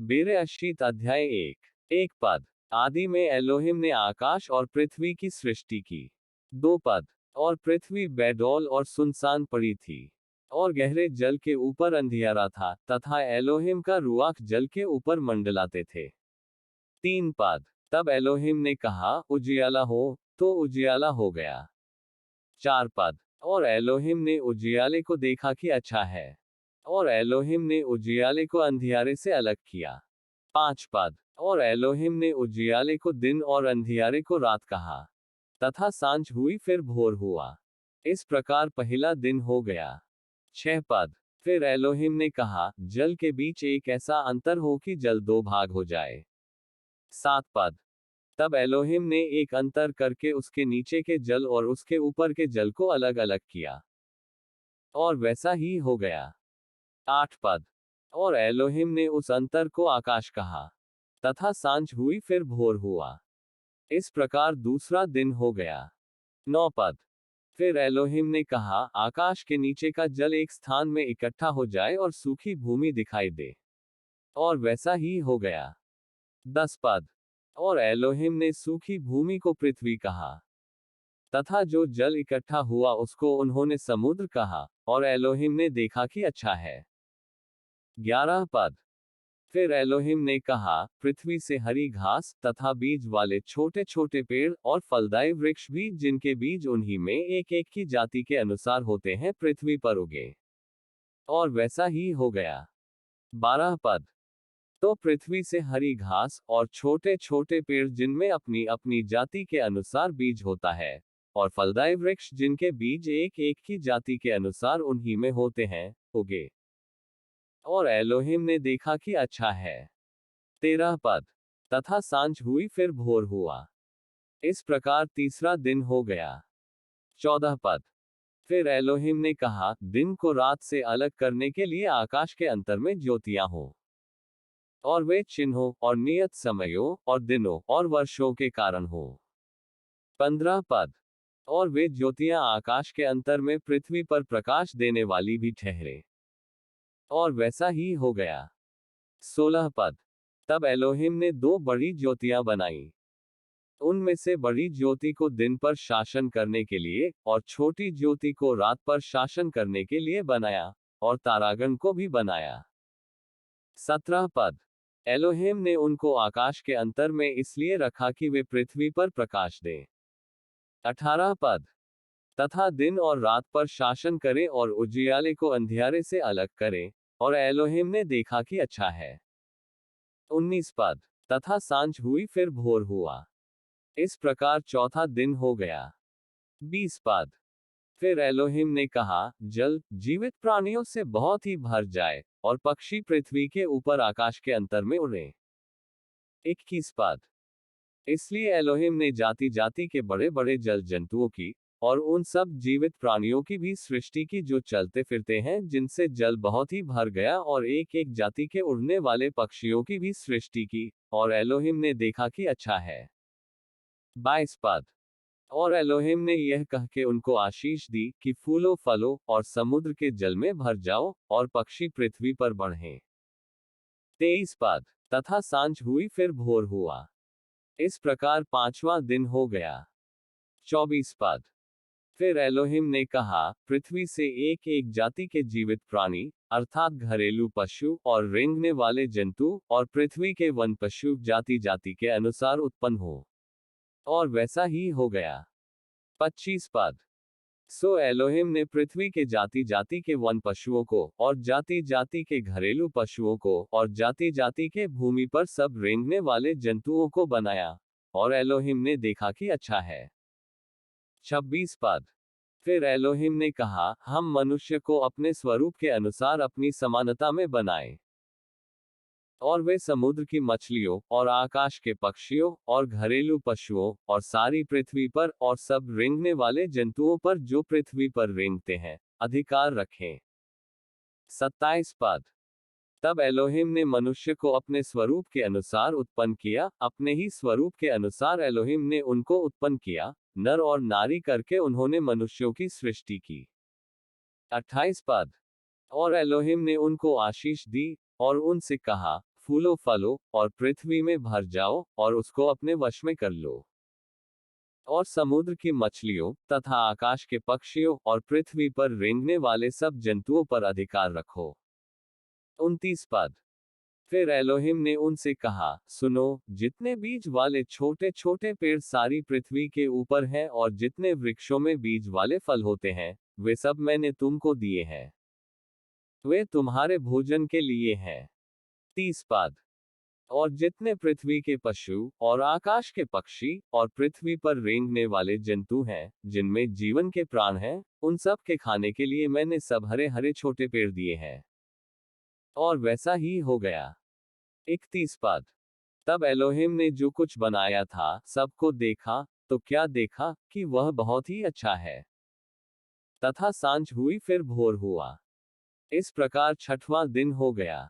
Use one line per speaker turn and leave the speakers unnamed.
बेरेशीत अध्याय 1 पद। आदि में एलोहिम ने आकाश और पृथ्वी की सृष्टि की। 2 पद। और पृथ्वी बेडौल और सुनसान पड़ी थी, और गहरे जल के ऊपर अंधियारा था, तथा एलोहिम का रुआख जल के ऊपर मंडलाते थे। 3 पद। तब एलोहिम ने कहा, उजियाला हो, तो उजियाला हो गया। 4 पद। और एलोहिम ने उजियाले को देखा कि अच्छा है, और एलोहिम ने उजियाले को अंधियारे से अलग किया। 5 पद। और एलोहिम ने उजियाले को दिन और अंधियारे को रात कहा, तथा सांझ हुई फिर भोर हुआ। इस प्रकार पहला दिन हो गया। 6 पद। फिर एलोहिम ने कहा, जल के बीच एक ऐसा अंतर हो कि जल 2 भाग हो जाए। 7 पद। तब एलोहिम ने एक अंतर करके उसके नीचे के जल और उसके ऊपर के जल को अलग अलग किया, और वैसा ही हो गया। 8 पद। और एलोहिम ने उस अंतर को आकाश कहा, तथा सांझ हुई फिर भोर हुआ। इस प्रकार दूसरा दिन हो गया। 9 पद। फिर एलोहिम ने कहा, आकाश के नीचे का जल एक स्थान में इकट्ठा हो जाए और सूखी भूमि दिखाई दे, और वैसा ही हो गया। 10 पद। और एलोहिम ने सूखी भूमि को पृथ्वी कहा, तथा जो जल इकट्ठा हुआ उसको उन्होंने समुद्र कहा, और एलोहिम ने देखा कि अच्छा है। 11 पद। फिर एलोहिम ने कहा, पृथ्वी से हरी घास तथा बीज वाले छोटे छोटे पेड़ और फलदायी वृक्ष भी, जिनके बीज उन्हीं में एक एक की जाति के अनुसार होते हैं, पृथ्वी पर उगे, और वैसा ही हो गया। 12 पद। तो पृथ्वी से हरी घास और छोटे छोटे पेड़, जिनमें अपनी अपनी जाति के अनुसार बीज होता है, और फलदायी वृक्ष, जिनके बीज एक एक की जाति के अनुसार उन्हीं में होते हैं, उगे, और एलोहिम ने देखा कि अच्छा है। 13 पद। तथा सांझ हुई फिर भोर हुआ। इस प्रकार तीसरा दिन हो गया। 14 पद। फिर एलोहिम ने कहा, दिन को रात से अलग करने के लिए आकाश के अंतर में ज्योतियां हो, और वे चिन्हों और नियत समयों और दिनों और वर्षों के कारण हो। 15 पद। और वे ज्योतियां आकाश के अंतर में पृथ्वी पर प्रकाश देने वाली भी ठहरे, और वैसा ही हो गया। 16 पद। तब एलोहिम ने 2 बड़ी ज्योतियां बनाई। उनमें से बड़ी ज्योति को दिन पर शासन करने के लिए, और छोटी ज्योति को रात पर शासन करने के लिए बनाया, और तारागण को भी बनाया। 17 पद। एलोहिम ने उनको आकाश के अंतर में इसलिए रखा कि वे पृथ्वी पर प्रकाश दें। 18 पद। तथा दिन और रात पर शासन करें, और उजियाले को अंधियारे से अलग करें, और एलोहिम ने देखा कि अच्छा है। 19 पद। तथा सांझ हुई फिर भोर हुआ। इस प्रकार चौथा दिन हो गया। 20 पद। फिर एलोहिम ने कहा, जल जीवित प्राणियों से बहुत ही भर जाए, और पक्षी पृथ्वी के ऊपर आकाश के अंतर में उड़े। 21 पद। इसलिए एलोहिम ने जाति जाति के बड़े बड़े जल जंतुओं की, और उन सब जीवित प्राणियों की भी सृष्टि की, जो चलते फिरते हैं, जिनसे जल बहुत ही भर गया, और एक एक जाति के उड़ने वाले पक्षियों की भी सृष्टि की, और एलोहिम ने देखा कि अच्छा है। 22 पद। और एलोहिम ने यह कह के उनको आशीष दी कि फूलो फलो और समुद्र के जल में भर जाओ, और पक्षी पृथ्वी पर बढ़ें। 23 पद। तथा सांझ हुई फिर भोर हुआ। इस प्रकार पांचवा दिन हो गया। 24 पद। फिर एलोहिम ने कहा, पृथ्वी से एक एक जाति के जीवित प्राणी, अर्थात घरेलू पशु और रेंगने वाले जंतु, और पृथ्वी के वन पशु जाति जाति के अनुसार उत्पन्न हो, और वैसा ही हो गया। 25 पद। सो एलोहिम ने पृथ्वी के जाति जाति के वन पशुओं को, और जाति जाति के घरेलू पशुओं को, और जाति जाति के भूमि पर सब रेंगने वाले जंतुओं को बनाया, और एलोहिम ने देखा कि अच्छा है। 26 पद। फिर एलोहिम ने कहा, हम मनुष्य को अपने स्वरूप के अनुसार अपनी समानता में बनाएं, और वे समुद्र की मछलियों, और आकाश के पक्षियों, और घरेलू पशुओं, और सारी पृथ्वी पर, और सब रेंगने वाले जंतुओं पर जो पृथ्वी पर रेंगते हैं, अधिकार रखें। 27 पद। तब एलोहिम ने मनुष्य को अपने स्वरूप के अनुसार उत्पन्न किया, अपने ही स्वरूप के अनुसार एलोहिम ने उनको उत्पन्न किया, नर और नारी करके उन्होंने मनुष्यों की सृष्टि की। 28 पद। और एलोहिम ने उनको आशीष दी, और उनसे कहा, फूलो फलो, और पृथ्वी में भर जाओ, और उसको अपने वश में कर लो। और समुद्र की मछलियों, तथा आकाश के पक्षियों, और पृथ्वी पर रेंगने वाले सब जंतुओं पर अधिकार रखो। 29 पद। फिर एलोहिम ने उनसे कहा, सुनो, जितने बीज वाले छोटे छोटे पेड़ सारी पृथ्वी के ऊपर हैं, और जितने वृक्षों में बीज वाले फल होते हैं, वे सब मैंने तुमको दिए हैं। वे तुम्हारे भोजन के लिए हैं। 30 पद। और जितने पृथ्वी के पशु, और आकाश के पक्षी, और पृथ्वी पर रेंगने वाले जंतु हैं, जिनमें जीवन के प्राण हैं, उन सब के खाने के लिए मैंने सब हरे हरे छोटे पेड़ दिए हैं। और वैसा ही हो गया। 31 पद। तब एलोहिम ने जो कुछ बनाया था, सबको देखा, तो क्या देखा, कि वह बहुत ही अच्छा है। तथा सांझ हुई फिर भोर हुआ। इस प्रकार छठवां दिन हो गया।